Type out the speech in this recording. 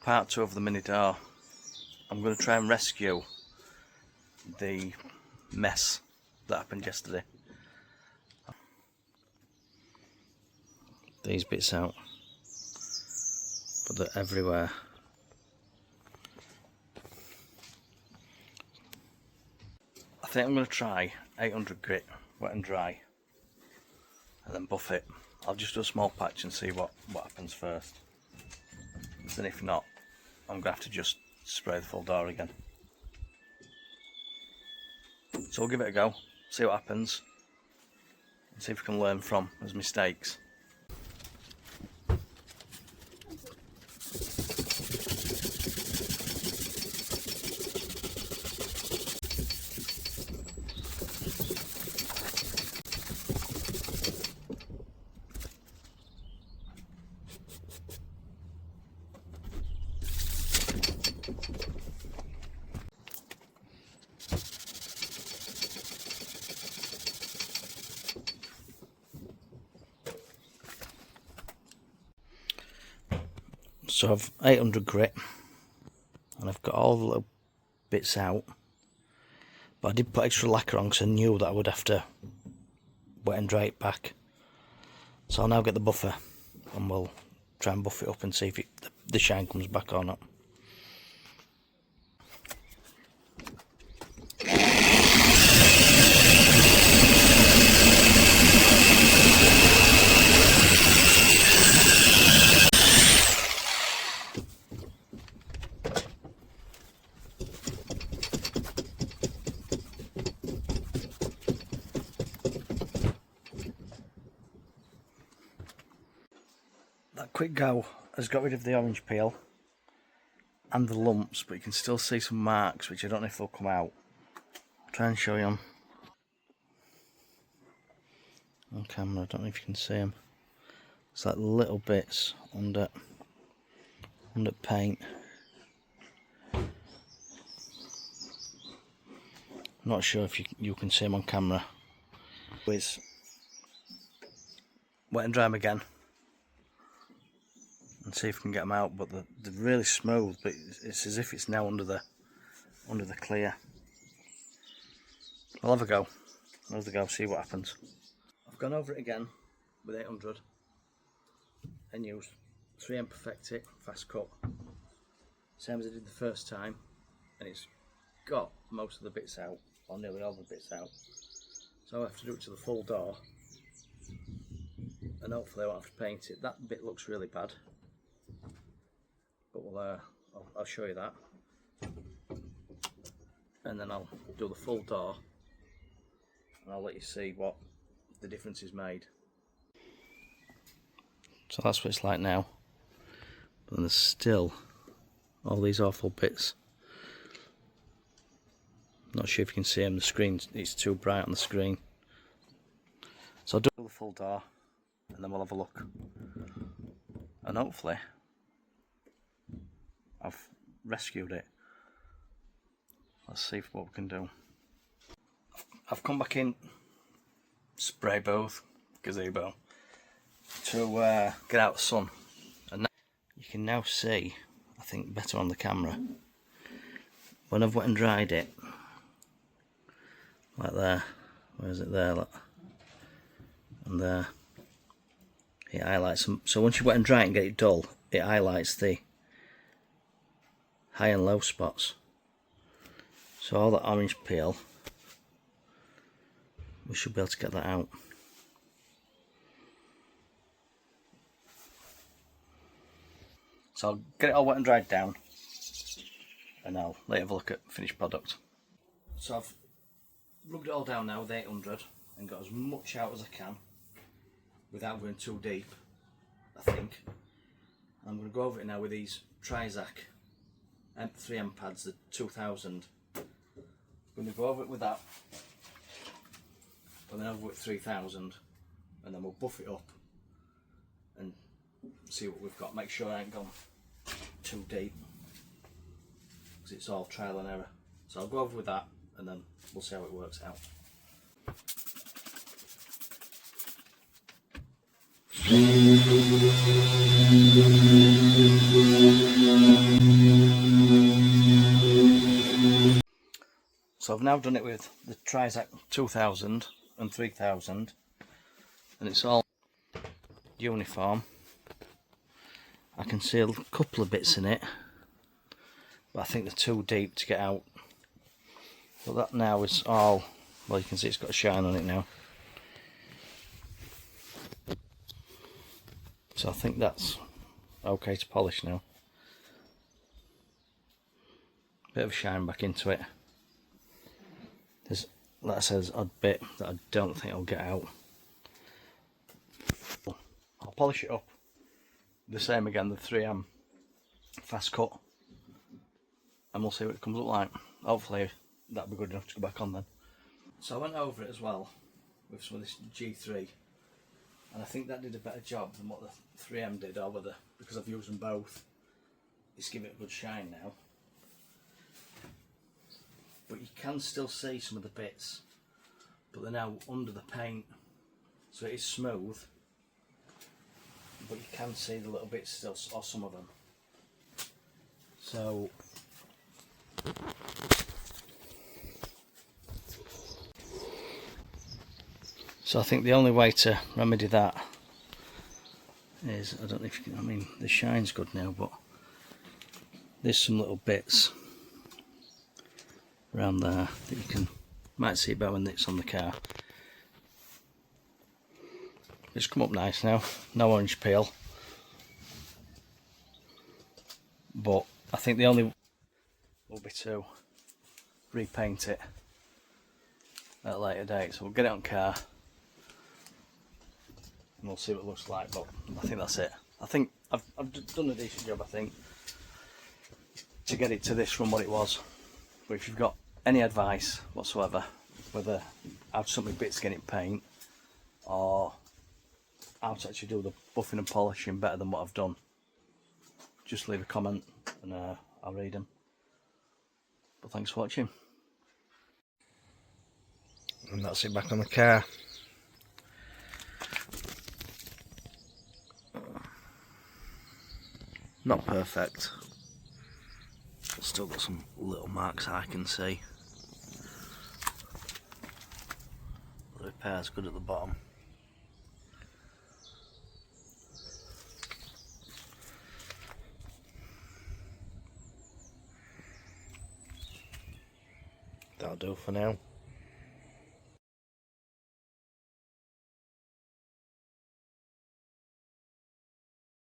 part 2 of the mini door. I'm going to try and rescue the mess that happened yesterday. These bits out, but they're everywhere. I think I'm going to try 800 grit, wet and dry, and then buff it. I'll just do a small patch and see what happens first. Then if not, I'm going to have to just spray the full door again. So we'll give it a go, see what happens, and see if we can learn from his mistakes. So I've 800 grit and I've got all the little bits out, but I did put extra lacquer on because I knew that I would have to wet and dry it back. So I'll now get the buffer and we'll try and buff it up and see if the shine comes back or not. That quick go has got rid of the orange peel and the lumps, but you can still see some marks which I don't know if they'll come out. I'll try and show you them on camera. I don't know if you can see them. It's like little bits under paint. I'm not sure if you can see them on camera. With wet and dry them again and see if we can get them out, but they're really smooth, but it's as if it's now under the clear. I'll have a go. I'll have a go, see what happens. I've gone over it again with 800 and used 3M Perfectic fast cut, same as I did the first time, and it's got most of the bits out, or nearly all the bits out. So I'll have to do it to the full door, and hopefully I won't have to paint it. That bit looks really bad, but I'll show you that, and then I'll do the full door and I'll let you see what the difference is made. So that's what it's like now, but there's still all these awful bits. Not sure if you can see them, the screen, it's too bright on the screen. So I'll do the full door and then we'll have a look, and hopefully I've rescued it. Let's see what we can do. I've come back in spray booth, gazebo, to get out the sun, and now you can now see, I think better on the camera, when I've wet and dried it, like there, where is it there, look, and there, it highlights them. So once you wet and dry it and get it dull, it highlights the high and low spots. So all that orange peel, we should be able to get that out. So I'll get it all wet and dried down, and I'll later have a look at finished product. So I've rubbed it all down now with 800 and got as much out as I can without going too deep, I think. I'm going to go over it now with these Trizac 3M pads, the 2000. I'm going to go over it with that, and then over with 3000, and then we'll buff it up and see what we've got. Make sure I ain't gone too deep, because it's all trial and error. So I'll go over with that and then we'll see how it works out. So I've now done it with the Trizact 2000 and 3000, and it's all uniform. I can see a couple of bits in it, but I think they're too deep to get out. But that now is all, well, you can see it's got a shine on it now. So I think that's okay to polish now. Bit of shine back into it. There's, like I said, there's an odd bit that I don't think I'll get out. I'll polish it up. The same again, the 3M fast cut, and we'll see what it comes up like. Hopefully that'll be good enough to go back on then. So I went over it as well with some of this G3, and I think that did a better job than what the 3M did, or whether, because I've used them both, it's giving it a good shine now. But you can still see some of the bits, but they're now under the paint, so it is smooth, but you can see the little bits still, or some of them. So I think the only way to remedy that is, I don't know if you can, I mean the shine's good now, but there's some little bits around there that you can, might see better when it's on the car. It's come up nice now, no orange peel, but I think the only will be to repaint it at a later date. So we'll get it on car and we'll see what it looks like, but I think that's it. I think I've done a decent job, I think, to get it to this from what it was. But if you've got any advice whatsoever, whether how something bits getting paint or how to actually do the buffing and polishing better than what I've done, just leave a comment and I'll read them. But thanks for watching. And that's it back on the car. Not perfect. Still got some little marks I can see. The repair's good at the bottom. That'll do for now.